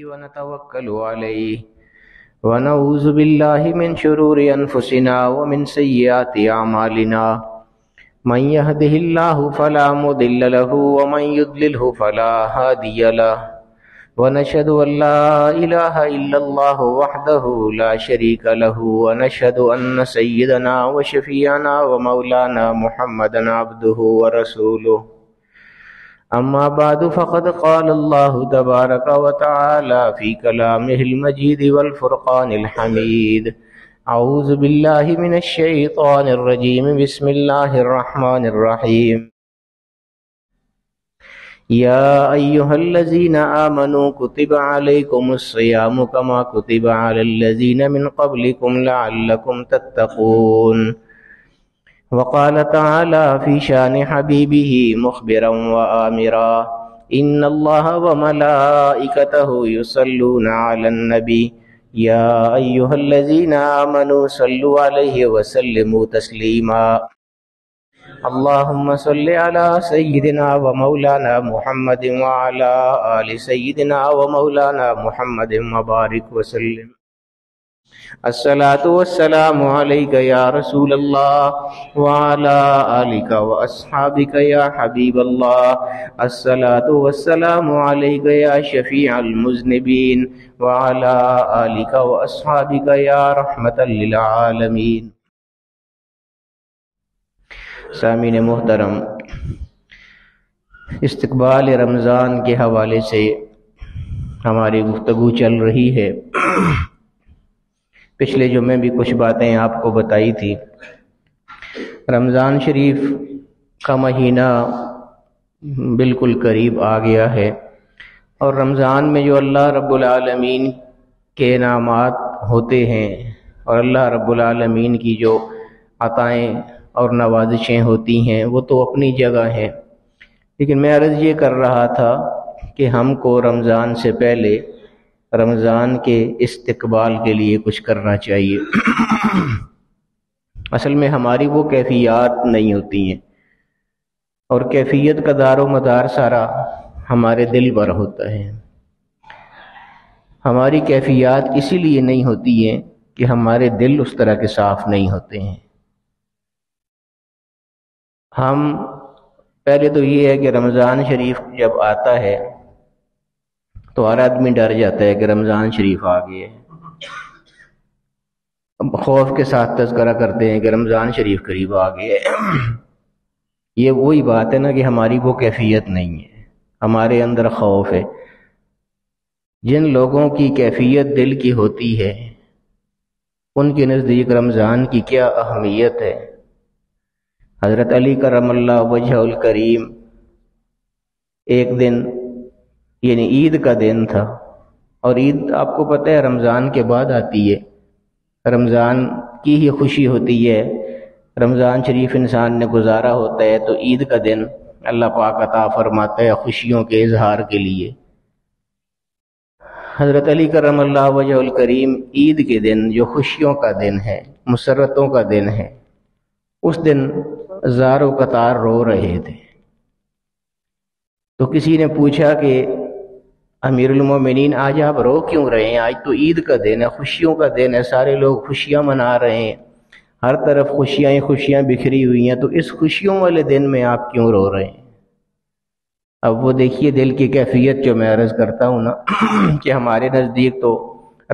ونتوكل عليه ونعوذ بالله من شرور أنفسنا ومن سيئات أعمالنا من يهده الله فلا مضل له ومن يضلله فلا هادي له ونشهد أن لا إله إلا الله وحده لا شريك له ونشهد أن سيدنا وشفيعنا ومولانا محمدا عبده ورسوله أما بعد فقد قال الله تبارك وتعالى في كلامه المجيد والفرقان الحميد أعوذ بالله من الشيطان الرجيم بسم الله الرحمن الرحيم يا أيها الذين آمنوا كتب عليكم الصيام كما كتب على الذين من قبلكم لعلكم تتقون وقال تعالى في شان حبيبه مخبرا وآمرا إن الله وملائكته يصلون على النبي يا أيها الذين آمنوا صلوا عليه وسلموا تسليما اللهم صل على سيدنا ومولانا محمد وعلى آل سيدنا ومولانا محمد وبارك وسلم الصلاة والسلام عليك يا رسول الله وعلى آلك وأصحابك يا حبيب الله الصلاة والسلام عليك يا شفيع المذنبين وعلى آلك وأصحابك يا رحمة للعالمين. سامعین محترم، استقبال رمضان کے حوالے سے ہماری گفتگو چل رہی ہے. پچھلے جمعے بھی کچھ باتیں آپ کو بتائی تھی. رمضان شریف کا مہینہ بالکل قریب آ گیا ہے، اور رمضان میں جو اللہ رب العالمین کے انعامات ہوتے ہیں اور اللہ رب العالمین کی جو عطائیں اور نوازشیں ہوتی ہیں وہ تو اپنی جگہ ہیں، لیکن میں عرض یہ کر رہا تھا کہ ہم کو رمضان سے پہلے رمضان کے استقبال کے لیے کچھ کرنا چاہیے. اصل میں ہماری وہ کیفیات نہیں ہوتی ہیں، اور کیفیت کا دار و مدار سارا ہمارے دل پر ہوتا ہے. ہماری کیفیات اسی لیے نہیں ہوتی ہیں کہ ہمارے دل اس طرح کے صاف نہیں ہوتے ہیں. ہم پہلے تو یہ ہے کہ رمضان شریف جب آتا ہے تو ہر آدمی ڈر جاتا ہے کہ رمضان شریف آ گیا ہے. خوف کے ساتھ تذکرہ کرتے ہیں کہ رمضان شریف قریب آ گیا ہے. یہ وہی بات ہے نا کہ ہماری وہ کیفیت نہیں ہے، ہمارے اندر خوف ہے. جن لوگوں کی کیفیت دل کی ہوتی ہے ان کے نزدیک رمضان کی کیا اہمیت ہے. حضرت علی کرم اللہ وجہ الکریم ایک دن یعنی عید کا دن تھا، اور عید آپ کو پتہ ہے رمضان کے بعد آتی ہے. رمضان کی ہی خوشی ہوتی ہے، رمضان شریف انسان نے گزارا ہوتا ہے تو عید کا دن اللہ پاک عطا فرماتا ہے خوشیوں کے اظہار کے لیے. حضرت علی کرم اللہ وجہ الکریم عید کے دن جو خوشیوں کا دن ہے، مسرتوں کا دن ہے، اس دن زار و قطار رو رہے تھے. تو کسی نے پوچھا کہ امیر المومنین آج آپ رو کیوں رہے ہیں؟ آج تو عید کا دن ہے، خوشیوں کا دن ہے، سارے لوگ خوشیاں منا رہے ہیں، ہر طرف خوشیاں ہی خوشیاں بکھری ہوئی ہیں، تو اس خوشیوں والے دن میں آپ کیوں رو رہے ہیں؟ اب وہ دیکھیے دل کی کیفیت جو میں عرض کرتا ہوں نا کہ ہمارے نزدیک تو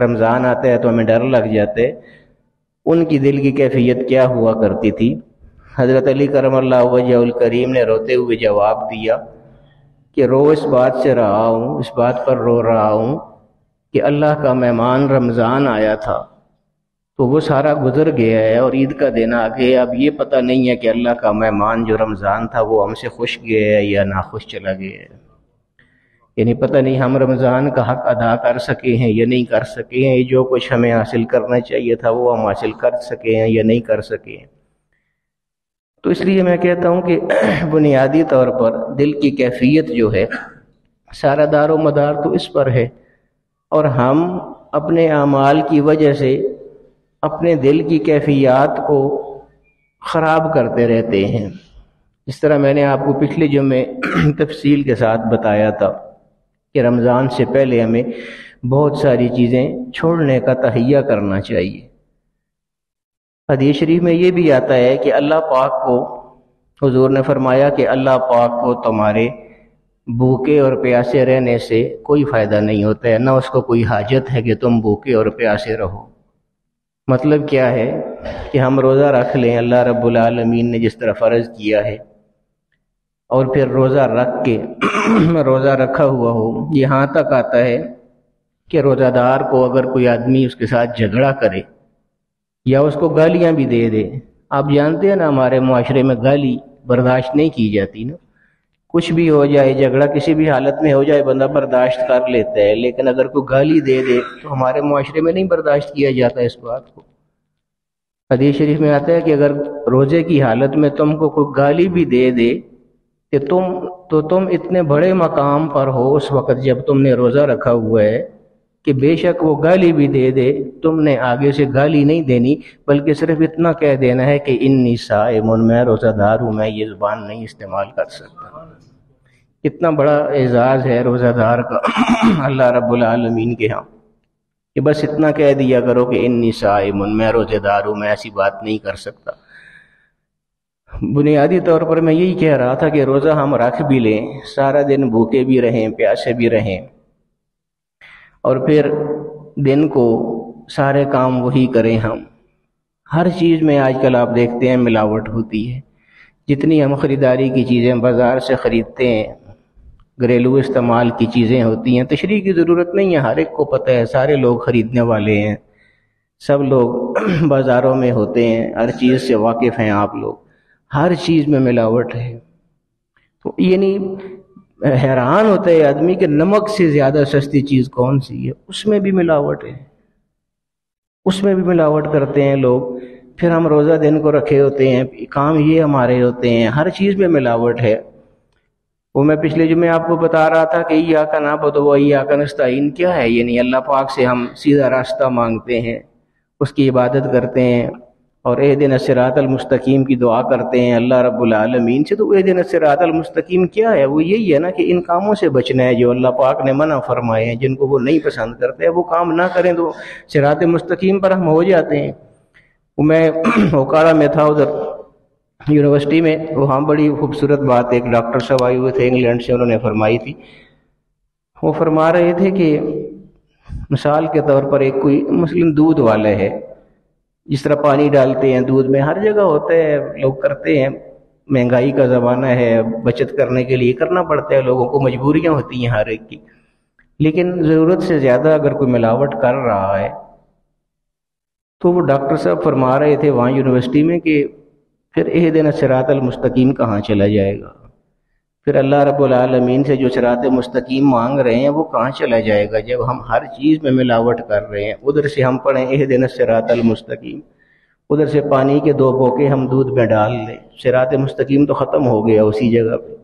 رمضان آتا ہے تو ہمیں ڈر لگ جاتا ہے. ان کی دل کی کیفیت کیا ہوا کرتی تھی؟ حضرت علی کرم اللہ وجہ الکریم نے روتے ہوئے جواب دیا کہ رو اس بات سے رہا ہوں، اس بات پر رو رہا ہوں کہ اللہ کا مہمان رمضان آیا تھا تو وہ سارا گزر گیا ہے اور عید کا دن آ گیا. اب یہ پتہ نہیں ہے کہ اللہ کا مہمان جو رمضان تھا وہ ہم سے خوش گیا ہے یا ناخوش چلا گیا ہے. یعنی پتہ نہیں ہم رمضان کا حق ادا کر سکے ہیں یا نہیں کر سکے ہیں، جو کچھ ہمیں حاصل کرنا چاہیے تھا وہ ہم حاصل کر سکے ہیں یا نہیں کر سکے ہیں. تو اس لیے میں کہتا ہوں کہ بنیادی طور پر دل کی کیفیت جو ہے سارا دار و مدار تو اس پر ہے، اور ہم اپنے اعمال کی وجہ سے اپنے دل کی کیفیات کو خراب کرتے رہتے ہیں. جس طرح میں نے آپ کو پچھلے جمعے تفصیل کے ساتھ بتایا تھا کہ رمضان سے پہلے ہمیں بہت ساری چیزیں چھوڑنے کا تہیہ کرنا چاہیے۔ حدیث شریف میں یہ بھی آتا ہے کہ اللہ پاک کو، حضور نے فرمایا کہ اللہ پاک کو تمہارے بھوکے اور پیاسے رہنے سے کوئی فائدہ نہیں ہوتا ہے، نہ اس کو کوئی حاجت ہے کہ تم بھوکے اور پیاسے رہو۔ مطلب کیا ہے کہ ہم روزہ رکھ لیں اللہ رب العالمین نے جس طرح فرض کیا ہے، اور پھر روزہ رکھ کے روزہ رکھا ہوا ہو۔ یہاں تک آتا ہے کہ روزہ دار کو اگر کوئی آدمی اس کے ساتھ جھگڑا کرے یا اس کو گالیاں بھی دے دے، آپ جانتے ہیں نا ہمارے معاشرے میں گالی برداشت نہیں کی جاتی نا، کچھ بھی ہو جائے، جھگڑا کسی بھی حالت میں ہو جائے بندہ برداشت کر لیتا ہے، لیکن اگر کوئی گالی دے دے تو ہمارے معاشرے میں نہیں برداشت کیا جاتا اس بات کو۔ حدیث شریف میں آتا ہے کہ اگر روزے کی حالت میں تم کو کوئی گالی بھی دے دے کہ تم اتنے بڑے مقام پر ہو اس وقت جب تم نے روزہ رکھا ہوا ہے کہ بے شک وہ گالی بھی دے دے، تم نے آگے سے گالی نہیں دینی، بلکہ صرف اتنا کہہ دینا ہے کہ انی صائم، میں روزہ دار ہوں، میں یہ زبان نہیں استعمال کر سکتا۔ کتنا بڑا اعزاز ہے روزہ دار کا اللہ رب العالمین کے ہاں، کہ بس اتنا کہہ دیا کرو کہ انی صائم، میں روزہ دار ہوں، میں ایسی بات نہیں کر سکتا۔ بنیادی طور پر میں یہی کہہ رہا تھا کہ روزہ ہم رکھ بھی لیں، سارا دن بھوکے بھی رہیں، پیاسے بھی رہیں، اور پھر دن کو سارے کام وہی کریں ہم۔ ہر چیز میں آج کل آپ دیکھتے ہیں ملاوٹ ہوتی ہے، جتنی ہم خریداری کی چیزیں بازار سے خریدتے ہیں، گھریلو استعمال کی چیزیں ہوتی ہیں، تشریح کی ضرورت نہیں ہے، ہر ایک کو پتہ ہے، سارے لوگ خریدنے والے ہیں، سب لوگ بازاروں میں ہوتے ہیں، ہر چیز سے واقف ہیں آپ لوگ، ہر چیز میں ملاوٹ ہے۔ تو یعنی حیران ہوتا ہے آدمی کہ نمک سے زیادہ سستی چیز کون سی ہے، اس میں بھی ملاوٹ ہے، اس میں بھی ملاوٹ کرتے ہیں لوگ۔ پھر ہم روزہ دن کو رکھے ہوتے ہیں، کام یہ ہمارے ہوتے ہیں، ہر چیز میں ملاوٹ ہے۔ وہ میں پچھلے جمعے آپ کو بتا رہا تھا کہ ایاک نعبد و ایاک نستعین کیا ہے، یعنی اللہ پاک سے ہم سیدھا راستہ مانگتے ہیں، اس کی عبادت کرتے ہیں، اور اہدنا الصراط المستقیم کی دعا کرتے ہیں اللہ رب العالمین سے۔ تو اہدنا الصراط المستقیم کیا ہے؟ وہ یہی ہے نا کہ ان کاموں سے بچنا ہے جو اللہ پاک نے منع فرمائے ہیں، جن کو وہ نہیں پسند کرتے ہیں، وہ کام نہ کریں تو صراط مستقیم پر ہم ہو جاتے ہیں۔ وہ میں اوکارا میں تھا ادھر یونیورسٹی میں، وہاں بڑی خوبصورت بات ایک ڈاکٹر صاحب آئے ہوئے تھے انگلینڈ سے، انہوں نے فرمائی تھی، وہ فرما رہے تھے کہ مثال کے طور پر ایک کوئی مثلاً دودھ والا ہے، جس طرح پانی ڈالتے ہیں دودھ میں، ہر جگہ ہوتا ہے، لوگ کرتے ہیں، مہنگائی کا زمانہ ہے، بچت کرنے کے لیے کرنا پڑتا ہے، لوگوں کو مجبوریاں ہوتی ہیں ہر ایک کی، لیکن ضرورت سے زیادہ اگر کوئی ملاوٹ کر رہا ہے تو وہ ڈاکٹر صاحب فرما رہے تھے وہاں یونیورسٹی میں کہ پھر اہدنا الصراط المستقیم کہاں چلا جائے گا، پھر اللہ رب العالمین سے جو صراط مستقیم مانگ رہے ہیں وہ کہاں چلا جائے گا جب ہم ہر چیز میں ملاوٹ کر رہے ہیں۔ ادھر سے ہم پڑھیں اہدنا الصراط المستقیم، ادھر سے پانی کے 2 بوکے ہم دودھ میں ڈال لیں، صراط مستقیم تو ختم ہو گیا اسی جگہ پہ۔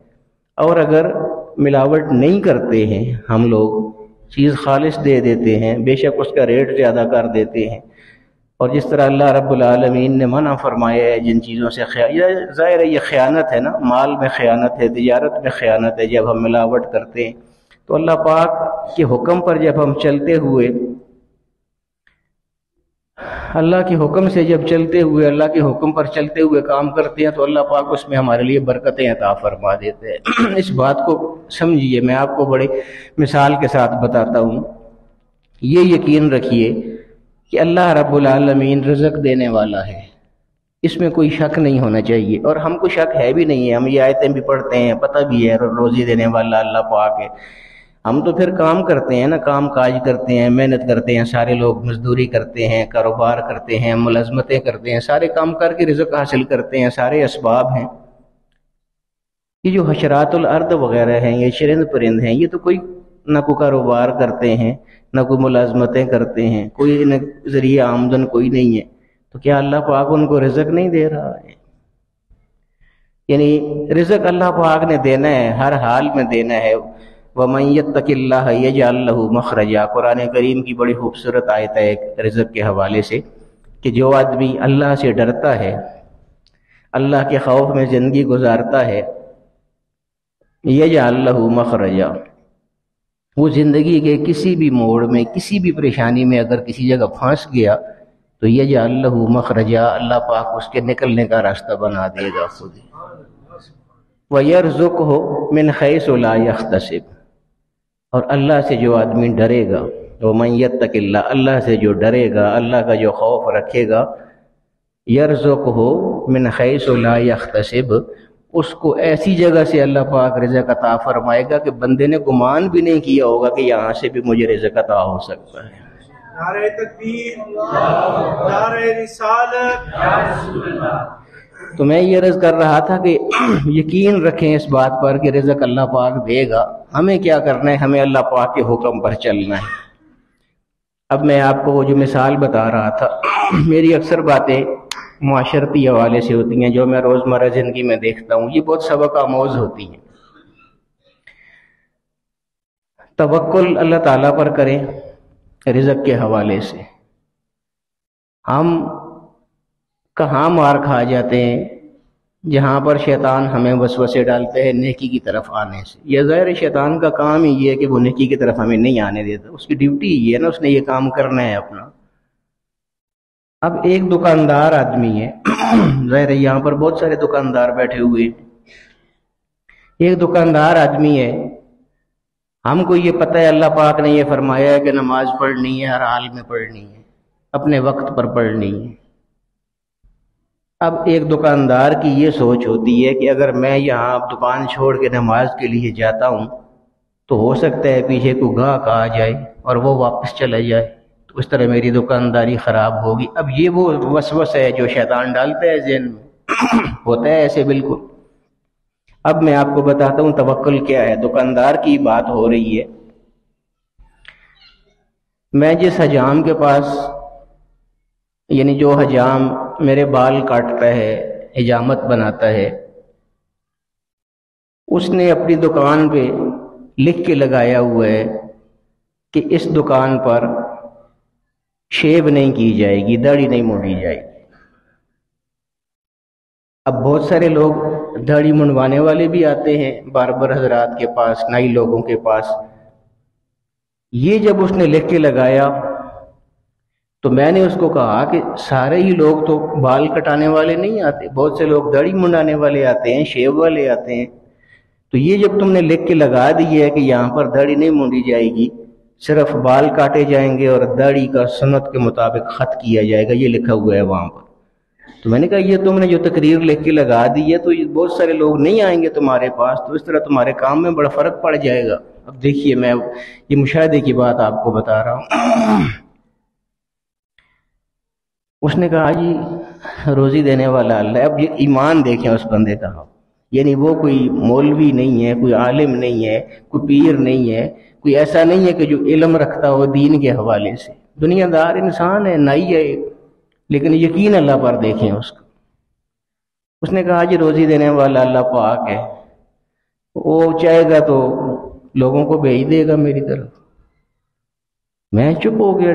اور اگر ملاوٹ نہیں کرتے ہیں ہم لوگ، چیز خالص دے دیتے ہیں، بے شک اس کا ریٹ زیادہ کر دیتے ہیں، اور جس طرح اللہ رب العالمین نے منع فرمایا ہے جن چیزوں سے ظاہر ہے یہ خیانت ہے نا، مال میں خیانت ہے، تجارت میں خیانت ہے جب ہم ملاوٹ کرتے ہیں۔ تو اللہ پاک کے حکم پر جب ہم چلتے ہوئے، اللہ کے حکم سے جب چلتے ہوئے، اللہ کے حکم پر چلتے ہوئے کام کرتے ہیں تو اللہ پاک اس میں ہمارے لیے برکتیں عطا فرما دیتے ہیں۔ اس بات کو سمجھیے، میں آپ کو بڑے مثال کے ساتھ بتاتا ہوں، یہ یقین رکھیے کہ اللہ رب العالمین رزق دینے والا ہے، اس میں کوئی شک نہیں ہونا چاہیے، اور ہم کو شک ہے بھی نہیں ہے، ہم یہ آیتیں بھی پڑھتے ہیں، پتہ بھی ہے روزی دینے والا اللہ پاک ہے۔ ہم تو پھر کام کرتے ہیں نا، کام کاج کرتے ہیں، محنت کرتے ہیں، سارے لوگ مزدوری کرتے ہیں، کاروبار کرتے ہیں، ملازمتیں کرتے ہیں، سارے کام کر کے رزق حاصل کرتے ہیں، سارے اسباب ہیں۔ یہ جو حشرات الارض وغیرہ ہیں، یہ چرند پرند ہیں، یہ تو کوئی نہ کوئی کاروبار کرتے ہیں، نہ کوئی ملازمتیں کرتے ہیں، کوئی ذریعہ آمدن کوئی نہیں ہے، تو کیا اللہ پاک ان کو رزق نہیں دے رہا ہے؟ یعنی رزق اللہ پاک نے دینا ہے، ہر حال میں دینا ہے۔ وَمَن يَتَّقِ اللَّهَ يَجْعَل لَّهُ مَخْرَجًا، قرآن کریم کی بڑی خوبصورت آیت ہے ایک رزق کے حوالے سے، کہ جو آدمی اللہ سے ڈرتا ہے، اللہ کے خوف میں زندگی گزارتا ہے، يَجْعَل لَّهُ مَخْرَجًا، وہ زندگی کے کسی بھی موڑ میں کسی بھی پریشانی میں اگر کسی جگہ پھنس گیا تو یجعل لہ مخرجا، اللہ پاک اس کے نکلنے کا راستہ بنا دے گا خود ہی۔ وَيَرْزُقْهُ مِنْ حَيْثُ لَا يَحْتَسِبُ، اور اللہ سے جو آدمی ڈرے گا، وَمَنْ يَتَّقِ اللَّهَ، اللہ سے جو ڈرے گا، اللہ کا جو خوف رکھے گا، يَرْزُقْهُ مِنْ حَيْثُ لَا يَحْتَسِبُ، اس کو ایسی جگہ سے اللہ پاک رزق عطا فرمائے گا کہ بندے نے گمان بھی نہیں کیا ہوگا کہ یہاں سے بھی مجھے رزق عطا ہو سکتا ہے۔ نعرہ تکبیر، نعرہ رسالت، یا رسول اللہ۔ تو میں یہ عرض کر رہا تھا کہ یقین رکھیں اس بات پر کہ رزق اللہ پاک دے گا، ہمیں کیا کرنا ہے، ہمیں اللہ پاک کے حکم پر چلنا ہے۔ اب میں آپ کو وہ جو مثال بتا رہا تھا، میری اکثر باتیں معاشرتی حوالے سے ہوتی ہیں جو میں روزمرہ زندگی میں دیکھتا ہوں، یہ بہت سبق آموز ہوتی ہیں۔ توکل اللہ تعالیٰ پر کریں رزق کے حوالے سے۔ ہم کہاں مار کھا جاتے ہیں جہاں پر شیطان ہمیں وسوسے ڈالتے ہیں نیکی کی طرف آنے سے۔ یہ ظاہر شیطان کا کام ہی یہ ہے کہ وہ نیکی کی طرف ہمیں نہیں آنے دیتا، اس کی ڈیوٹی یہ ہے نا، اس نے یہ کام کرنا ہے اپنا۔ اب ایک دکاندار آدمی ہے، ظاہر ہے یہاں پر بہت سارے دکاندار بیٹھے ہوئے ہیں، ایک دکاندار آدمی ہے، ہم کو یہ پتہ ہے اللہ پاک نے یہ فرمایا ہے کہ نماز پڑھنی ہے، ہر حال میں پڑھنی ہے، اپنے وقت پر پڑھنی ہے۔ اب ایک دکاندار کی یہ سوچ ہوتی ہے کہ اگر میں یہاں دکان چھوڑ کے نماز کے لیے جاتا ہوں تو ہو سکتا ہے پیچھے کو گاہک آ جائے اور وہ واپس چلا جائے، تو اس طرح میری دکانداری خراب ہوگی۔ اب یہ وہ وسوسہ ہے جو شیطان ڈالتا ہے ذہن میں، ہوتا ہے ایسے بالکل۔ اب میں آپ کو بتاتا ہوں توکل کیا ہے۔ دکاندار کی بات ہو رہی ہے، میں جس حجام کے پاس، یعنی جو حجام میرے بال کاٹتا ہے، حجامت بناتا ہے، اس نے اپنی دکان پہ لکھ کے لگایا ہوا ہے کہ اس دکان پر شیو نہیں کی جائے گی، داڑھی نہیں مونڈی جائے گی۔ اب بہت سارے لوگ داڑھی منڈوانے والے بھی آتے ہیں باربر حضرات کے پاس، نائی لوگوں کے پاس۔ یہ جب اس نے لکھ کے لگایا تو میں نے اس کو کہا کہ سارے ہی لوگ تو بال کٹانے والے نہیں آتے، بہت سے لوگ داڑھی منڈانے والے آتے ہیں، شیو والے آتے ہیں، تو یہ جب تم نے لکھ کے لگا دی ہے کہ یہاں پر داڑھی نہیں مونڈی جائے گی، صرف بال کاٹے جائیں گے اور داڑھی کا سنت کے مطابق خط کیا جائے گا، یہ لکھا ہوا ہے وہاں پر، تو میں نے کہا یہ تم نے جو تقریر لکھ کے لگا دی ہے تو بہت سارے لوگ نہیں آئیں گے تمہارے پاس، تو اس طرح تمہارے کام میں بڑا فرق پڑ جائے گا۔ اب دیکھیے میں یہ مشاہدے کی بات آپ کو بتا رہا ہوں۔ اس نے کہا جی روزی دینے والا اللہ ہے۔ اب یہ ایمان دیکھیں اس بندے کا، یعنی وہ کوئی مولوی نہیں ہے، کوئی عالم نہیں ہے، کوئی پیر نہیں ہے، کوئی ایسا نہیں ہے کہ جو علم رکھتا ہو دین کے حوالے سے، دنیا دار انسان ہے، نائی ہے ایک، لیکن یقین اللہ پر دیکھیں اس کا۔ اس نے کہا جی روزی دینے والا اللہ پاک ہے، وہ چاہے گا تو لوگوں کو بھیج دے گا میری طرف۔ میں چپ ہو گیا،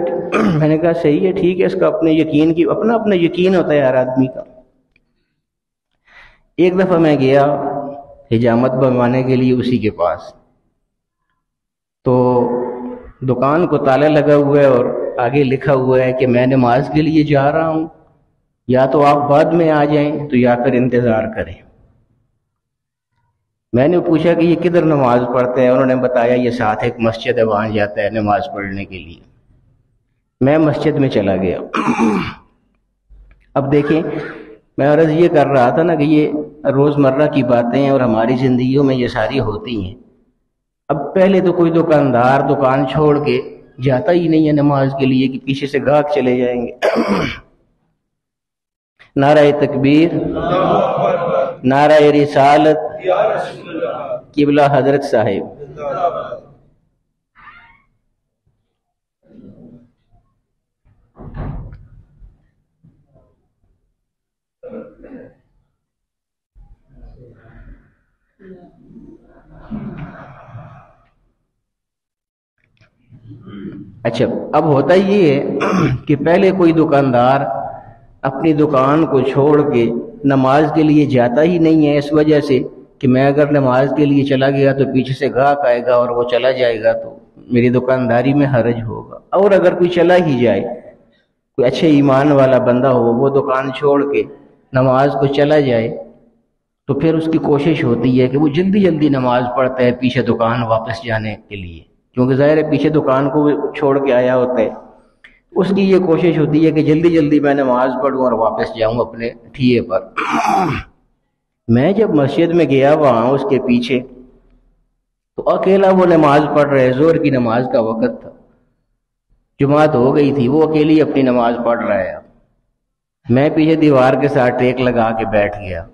میں نے کہا صحیح ہے، ٹھیک ہے، اس کا اپنے یقین کی اپنا اپنا یقین ہوتا ہے ہر آدمی کا۔ ایک دفعہ میں گیا حجامت بنوانے کے لیے اسی کے پاس، تو دکان کو تالا لگا ہوا ہے اور آگے لکھا ہوا ہے کہ میں نماز کے لیے جا رہا ہوں، یا تو آپ بعد میں آ جائیں تو یا پھر انتظار کریں۔ میں نے پوچھا کہ یہ کدھر نماز پڑھتے ہیں؟ انہوں نے بتایا یہ ساتھ ایک مسجد ہے، وہاں جاتا ہے نماز پڑھنے کے لیے۔ میں مسجد میں چلا گیا۔ اب دیکھیں میں عرض یہ کر رہا تھا نا کہ یہ روزمرہ کی باتیں ہیں اور ہماری زندگیوں میں یہ ساری ہوتی ہیں۔ اب پہلے تو کوئی دکاندار دکان چھوڑ کے جاتا ہی نہیں ہے نماز کے لیے کہ پیچھے سے گاہک چلے جائیں گے۔ نعرہ تکبیر، نعرہ رسالت، قبلہ حضرت صاحب۔ اچھا اب ہوتا یہ ہے کہ پہلے کوئی دکاندار اپنی دکان کو چھوڑ کے نماز کے لیے جاتا ہی نہیں ہے، اس وجہ سے کہ میں اگر نماز کے لیے چلا گیا تو پیچھے سے گاہک آئے گا اور وہ چلا جائے گا تو میری دکانداری میں حرج ہوگا۔ اور اگر کوئی چلا ہی جائے، کوئی اچھے ایمان والا بندہ ہو، وہ دکان چھوڑ کے نماز کو چلا جائے، تو پھر اس کی کوشش ہوتی ہے کہ وہ جلدی جلدی نماز پڑھتا ہے پیچھے دکان واپس جانے کے لیے، کیونکہ ظاہر ہے پیچھے دکان کو چھوڑ کے آیا ہوتا ہے۔ اس کی یہ کوشش ہوتی ہے کہ جلدی جلدی میں نماز پڑھوں اور واپس جاؤں اپنے ٹھیے پر۔ میں جب مسجد میں گیا وہاں اس کے پیچھے، تو اکیلا وہ نماز پڑھ رہے، زور کی نماز کا وقت تھا، جماعت ہو گئی تھی، وہ اکیلی اپنی نماز پڑھ رہا ہے۔ میں پیچھے دیوار کے ساتھ ٹیک لگا کے بیٹھ گیا۔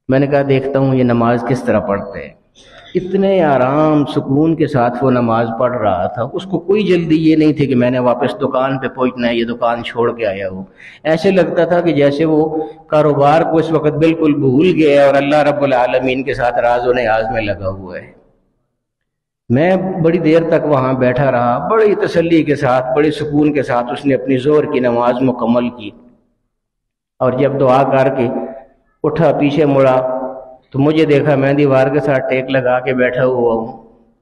میں نے کہا دیکھتا ہوں یہ نماز کس طرح پڑھتے ہیں۔ اتنے آرام سکون کے ساتھ وہ نماز پڑھ رہا تھا، اس کو کوئی جلدی یہ نہیں تھی کہ میں نے واپس دکان پہ پہنچنا ہے، یہ دکان چھوڑ کے آیا ہوں۔ ایسے لگتا تھا کہ جیسے وہ کاروبار کو اس وقت بالکل بھول گیا اور اللہ رب العالمین کے ساتھ راز و نیاز میں لگا ہوا ہے۔ میں بڑی دیر تک وہاں بیٹھا رہا، بڑی تسلی کے ساتھ، بڑے سکون کے ساتھ اس نے اپنی زور کی نماز مکمل کی، اور جب دعا کر کے اٹھا پیچھے مڑا تو مجھے دیکھا میں دیوار کے ساتھ ٹیک لگا کے بیٹھا ہوا ہوں،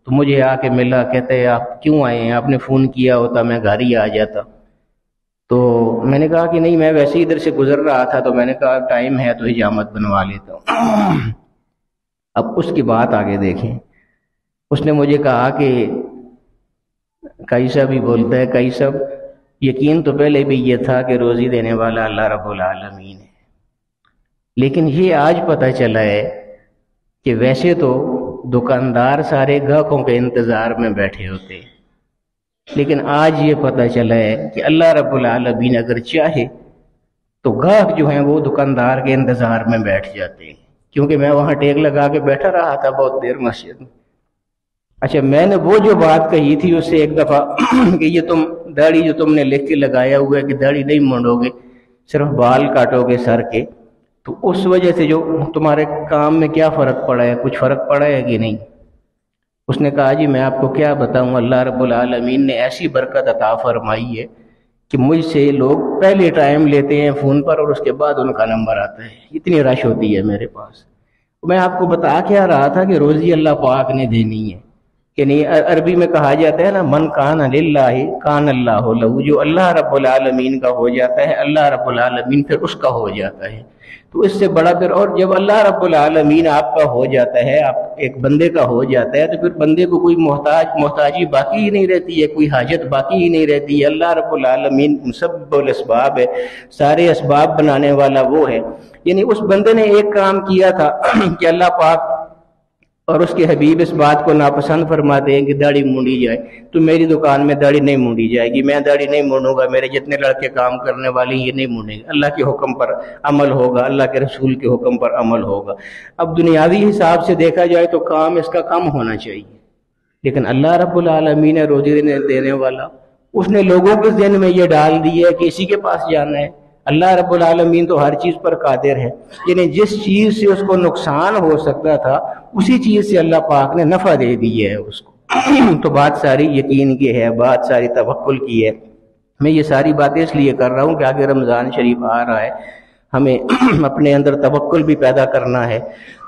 تو مجھے آ کے ملا، کہتے ہیں آپ کیوں آئے ہیں، آپ نے فون کیا ہوتا میں گھر ہی آ جاتا۔ تو میں نے کہا کہ نہیں، میں ویسے ہی ادھر سے گزر رہا تھا، تو میں نے کہا ٹائم ہے تو حجامت بنوا لیتا ہوں۔ اب اس کی بات آگے دیکھیں۔ اس نے مجھے کہا کہ کئی صاحب ہی بولتا ہے، کئی صاحب یقین تو پہلے بھی یہ تھا کہ روزی دینے والا اللہ رب العالمین ہے، لیکن یہ آج پتہ چلا ہے کہ ویسے تو دکاندار سارے گاہکوں کے انتظار میں بیٹھے ہوتے، لیکن آج یہ پتہ چلا ہے کہ اللہ رب العالمین اگر چاہے تو گاہک جو ہیں وہ دکاندار کے انتظار میں بیٹھ جاتے ہیں، کیونکہ میں وہاں ٹیک لگا کے بیٹھا رہا تھا بہت دیر مسجد میں۔ اچھا، میں نے وہ جو بات کہی تھی اس سے ایک دفعہ کہ یہ تم داڑھی جو تم نے لکھ کے لگایا ہوا ہے کہ داڑھی نہیں منڈو گے، صرف بال کاٹو گے سر کے، تو اس وجہ سے جو تمہارے کام میں کیا فرق پڑا ہے، کچھ فرق پڑا ہے کہ نہیں؟ اس نے کہا جی میں آپ کو کیا بتاؤں، اللہ رب العالمین نے ایسی برکت عطا فرمائی ہے کہ مجھ سے لوگ پہلے ٹائم لیتے ہیں فون پر اور اس کے بعد ان کا نمبر آتا ہے، اتنی رش ہوتی ہے میرے پاس۔ میں آپ کو بتا کیا رہا تھا کہ روزی اللہ پاک نے دینی ہے، یعنی عربی میں کہا جاتا ہے نا، من کان للہ کان اللہ لہ، جو اللہ رب العالمین کا ہو جاتا ہے اللہ رب العالمین پھر اس کا ہو جاتا ہے۔ تو اس سے بڑا پھر، اور جب اللہ رب العالمین آپ کا ہو جاتا ہے، آپ ایک بندے کا ہو جاتا ہے، تو پھر بندے کو کوئی محتاجی باقی ہی نہیں رہتی ہے، کوئی حاجت باقی ہی نہیں رہتی ہے۔ اللہ رب العالمین مسبب الاسباب ہے، سارے اسباب بنانے والا وہ ہے۔ یعنی اس بندے نے ایک کام کیا تھا کہ اللہ پاک اور اس کے حبیب اس بات کو ناپسند فرماتے ہیں کہ داڑھی مونڈی جائے، تو میری دکان میں داڑھی نہیں مونڈی جائے گی، میں داڑھی نہیں مونڈوں گا، میرے جتنے لڑکے کام کرنے والے یہ نہیں مونڈیں گے، اللہ کے حکم پر عمل ہوگا، اللہ کے رسول کے حکم پر عمل ہوگا۔ اب دنیاوی حساب سے دیکھا جائے تو کام اس کا کم ہونا چاہیے، لیکن اللہ رب العالمین ہے روزی دینے والا، اس نے لوگوں کے ذہن میں یہ ڈال دی ہے کہ اسی کے پاس جانا ہے۔ اللہ رب العالمین تو ہر چیز پر قادر ہے، یعنی جس چیز سے اس کو نقصان ہو سکتا تھا اسی چیز سے اللہ پاک نے نفع دے دی ہے اس کو۔ تو بات ساری یقین کی ہے، بات ساری توکل کی ہے۔ میں یہ ساری باتیں اس لیے کر رہا ہوں کہ آگے رمضان شریف آ رہا ہے، ہمیں اپنے اندر توکل بھی پیدا کرنا ہے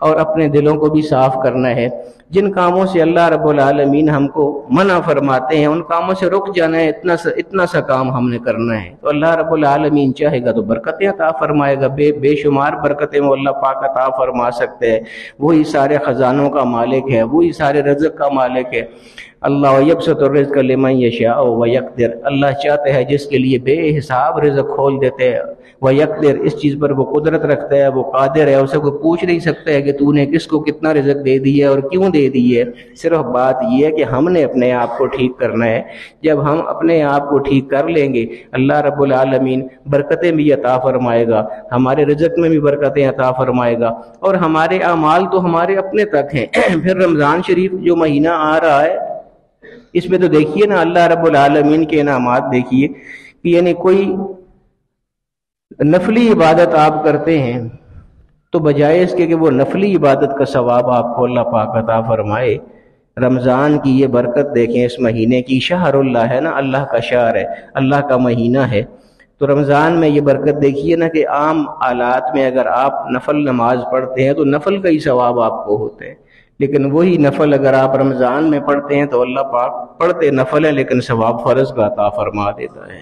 اور اپنے دلوں کو بھی صاف کرنا ہے۔ جن کاموں سے اللہ رب العالمین ہم کو منع فرماتے ہیں ان کاموں سے رک جانا ہے، اتنا سا کام ہم نے کرنا ہے، تو اللہ رب العالمین چاہے گا تو برکتیں عطا فرمائے گا، بے شمار برکتیں وہ اللہ پاک عطا فرما سکتے ہیں۔ وہی سارے خزانوں کا مالک ہے، وہی سارے رزق کا مالک ہے۔ اللہ یبسط الرزق لمن یشاء ویقدر، اللہ چاہتے ہے جس کے لیے بے حساب رزق کھول دیتے ہیں، ویقدر اس چیز پر وہ قدرت رکھتا ہے، وہ قادر ہے، اسے کوئی پوچھ نہیں سکتا ہے کہ تو نے کس کو کتنا رزق دے دی ہے اور کیوں دے دی ہے۔ صرف بات یہ ہے کہ ہم نے اپنے آپ کو ٹھیک کرنا ہے۔ جب ہم اپنے آپ کو ٹھیک کر لیں گے اللہ رب العالمین برکتیں بھی عطا فرمائے گا، ہمارے رزق میں بھی برکتیں عطا فرمائے گا، اور ہمارے اعمال تو ہمارے اپنے تک ہیں۔ پھر رمضان شریف جو مہینہ آ رہا ہے اس میں تو دیکھیے نا اللہ رب العالمین کے انعامات دیکھیے کہ یعنی کوئی نفلی عبادت آپ کرتے ہیں تو بجائے اس کے کہ وہ نفلی عبادت کا ثواب آپ کو اللہ پاک عطا فرمائے، رمضان کی یہ برکت دیکھیں، اس مہینے کی، شہر اللہ ہے نا، اللہ کا شہر ہے، اللہ کا مہینہ ہے، تو رمضان میں یہ برکت دیکھیے نا کہ عام حالات میں اگر آپ نفل نماز پڑھتے ہیں تو نفل کا ہی ثواب آپ کو ہوتا ہے، لیکن وہی نفل اگر آپ رمضان میں پڑھتے ہیں تو اللہ پاک پڑھتے نفل ہے لیکن ثواب فرض کا عطا فرما دیتا ہے،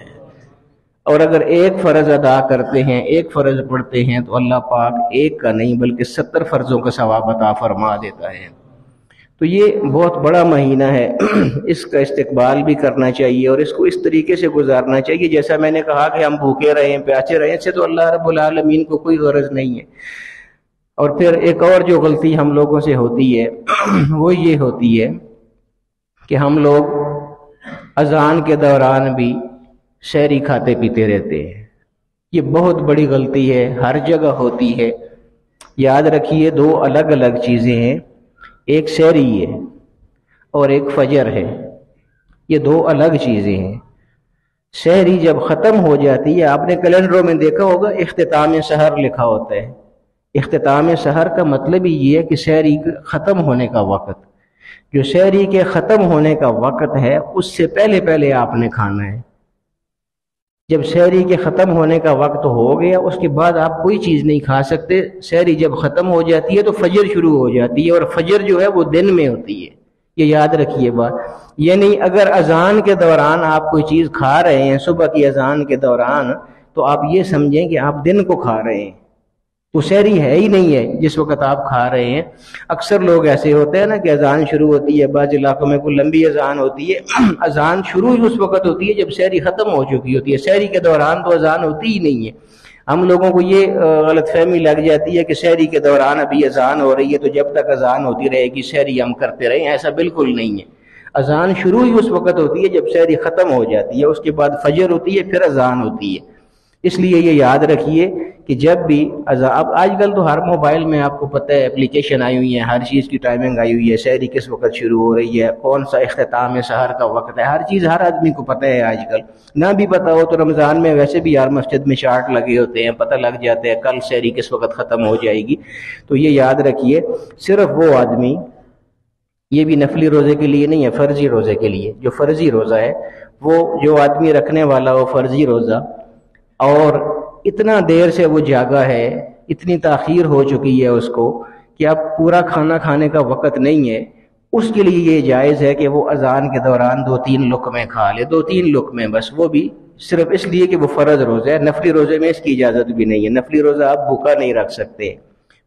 اور اگر ایک فرض ادا کرتے ہیں، ایک فرض پڑھتے ہیں تو اللہ پاک ایک کا نہیں بلکہ 70 فرضوں کا ثواب عطا فرما دیتا ہے۔ تو یہ بہت بڑا مہینہ ہے، اس کا استقبال بھی کرنا چاہیے اور اس کو اس طریقے سے گزارنا چاہیے جیسا میں نے کہا کہ ہم بھوکے رہیں پیاسے رہیں، اس سے تو اللہ رب العالمین کو کوئی غرض نہیں ہے۔ اور پھر ایک اور جو غلطی ہم لوگوں سے ہوتی ہے وہ یہ ہوتی ہے کہ ہم لوگ اذان کے دوران بھی سحری کھاتے پیتے رہتے ہیں۔ یہ بہت بڑی غلطی ہے، ہر جگہ ہوتی ہے۔ یاد رکھیے دو الگ الگ چیزیں ہیں، ایک سحری ہے اور ایک فجر ہے، یہ دو الگ چیزیں ہیں۔ سحری جب ختم ہو جاتی ہے، آپ نے کیلنڈروں میں دیکھا ہوگا اختتام سحر لکھا ہوتا ہے۔ اختتام سحر کا مطلب ہی یہ ہے کہ سحری ختم ہونے کا وقت، جو سحری کے ختم ہونے کا وقت ہے اس سے پہلے پہلے آپ نے کھانا ہے۔ جب سحری کے ختم ہونے کا وقت ہو گیا اس کے بعد آپ کوئی چیز نہیں کھا سکتے۔ سحری جب ختم ہو جاتی ہے تو فجر شروع ہو جاتی ہے، اور فجر جو ہے وہ دن میں ہوتی ہے، یہ یاد رکھیے بات۔ یعنی اگر اذان کے دوران آپ کوئی چیز کھا رہے ہیں صبح کی اذان کے دوران، تو آپ یہ سمجھیں کہ آپ دن کو کھا رہے ہیں، تو سحری ہے ہی نہیں ہے جس وقت آپ کھا رہے ہیں۔ اکثر لوگ ایسے ہوتے ہیں نا کہ اذان شروع ہوتی ہے، بعض علاقوں میں کوئی لمبی اذان ہوتی ہے، اذان شروع ہی اس وقت ہوتی ہے جب سحری ختم ہو چکی ہوتی ہے، سحری کے دوران تو اذان ہوتی ہی نہیں ہے۔ ہم لوگوں کو یہ غلط فہمی لگ جاتی ہے کہ سحری کے دوران ابھی اذان ہو رہی ہے تو جب تک اذان ہوتی رہے گی سحری ہم کرتے رہیں، ایسا بالکل نہیں ہے۔ اذان شروع ہی اس وقت ہوتی ہے جب سحری ختم ہو جاتی ہے، اس کے بعد فجر ہوتی ہے، پھر اذان ہوتی ہے۔ اس لیے یہ یاد رکھیے کہ جب بھی اب آج کل تو ہر موبائل میں آپ کو پتہ ہے اپلیکیشن آئی ہوئی ہیں، ہر چیز کی ٹائمنگ آئی ہوئی ہے، سحری کس وقت شروع ہو رہی ہے، کون سا اختتام سحر کا وقت ہے، ہر چیز ہر آدمی کو پتہ ہے آج کل۔ نہ بھی پتہ ہو تو رمضان میں ویسے بھی ہر مسجد میں چارٹ لگے ہوتے ہیں، پتہ لگ جاتے ہیں کل سحری کس وقت ختم ہو جائے گی۔ تو یہ یاد رکھیے صرف وہ آدمی، یہ بھی نفلی روزے کے لیے نہیں ہے، فرضی روزے کے لیے، جو فرضی روزہ ہے وہ جو آدمی رکھنے والا ہو فرضی روزہ اور اتنا دیر سے وہ جاگا ہے، اتنی تاخیر ہو چکی ہے اس کو کہ اب پورا کھانا کھانے کا وقت نہیں ہے، اس کے لیے یہ جائز ہے کہ وہ اذان کے دوران 2-3 لقمے کھا لے، 2-3 لقمے بس، وہ بھی صرف اس لیے کہ وہ فرض روزہ ہے۔ نفلی روزے میں اس کی اجازت بھی نہیں ہے، نفلی روزہ آپ بھوکا نہیں رکھ سکتے،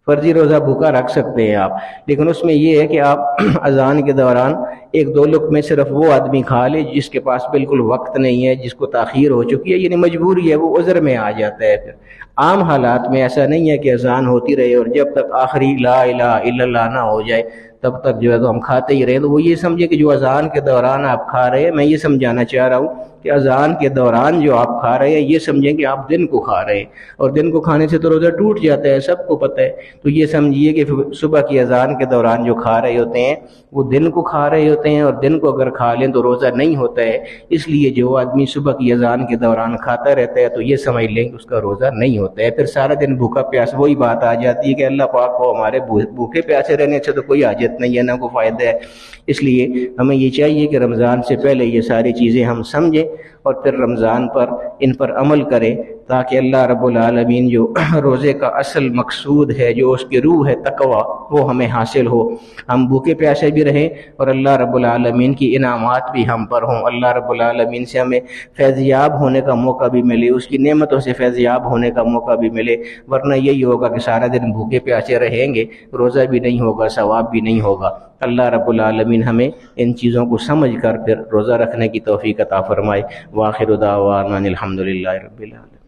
فرضی روزہ بھوکا رکھ سکتے ہیں آپ، لیکن اس میں یہ ہے کہ آپ اذان کے دوران 1-2 لقمے صرف وہ آدمی کھا لے جس کے پاس بالکل وقت نہیں ہے، جس کو تاخیر ہو چکی ہے، یعنی مجبوری ہے، وہ عذر میں آ جاتا ہے۔ پھر عام حالات میں ایسا نہیں ہے کہ اذان ہوتی رہے اور جب تک آخری لا الہ الا اللہ نہ ہو جائے تب تک جو ہے تو ہم کھاتے ہی رہے۔ تو وہ یہ سمجھے کہ جو اذان کے دوران آپ کھا رہے ہیں، میں یہ سمجھانا چاہ رہا ہوں کہ اذان کے دوران جو آپ کھا رہے ہیں یہ سمجھیں کہ آپ دن کو کھا رہے ہیں، اور دن کو کھانے سے تو روزہ ٹوٹ جاتا ہے، سب کو پتہ ہے۔ تو یہ سمجھیے کہ صبح کی اذان کے دوران جو کھا رہے ہوتے ہیں وہ دن کو کھا رہے ہوتے ہیں، اور دن کو اگر کھا لیں تو روزہ نہیں ہوتا ہے۔ اس لیے جو آدمی صبح کی اذان کے دوران کھاتا رہتا ہے تو یہ سمجھ لیں کہ اس کا روزہ نہیں ہوتا ہے، پھر سارا دن بھوکا پیاس۔ وہی بات آ جاتی ہے کہ اللہ پاک کو ہمارے بھوکے پیاسے رہنے سے تو کوئی حاجت نہیں ہے، نہ کوئی فائدہ ہے۔ اس لیے ہمیں یہ چاہیے کہ رمضان سے پہلے یہ ساری چیزیں ہم سمجھیں اور پھر رمضان پر ان پر عمل کریں، تاکہ اللہ رب العالمین جو روزے کا اصل مقصود ہے، جو اس کی روح ہے تقوی، وہ ہمیں حاصل ہو، ہم بھوکے پیاسے بھی رہیں اور اللہ رب العالمین کی انعامات بھی ہم پر ہوں، اللہ رب العالمین سے ہمیں فیضیاب ہونے کا موقع بھی ملے، اس کی نعمتوں سے فیضیاب ہونے کا موقع بھی ملے۔ ورنہ یہی ہوگا کہ سارا دن بھوکے پیاسے رہیں گے، روزہ بھی نہیں ہوگا، ثواب بھی نہیں ہوگا۔ اللہ رب العالمین ہمیں ان چیزوں کو سمجھ کر پھر روزہ رکھنے کی توفیق عطا فرمائے۔ وآخر دعوانا الحمدللہ رب العالمین۔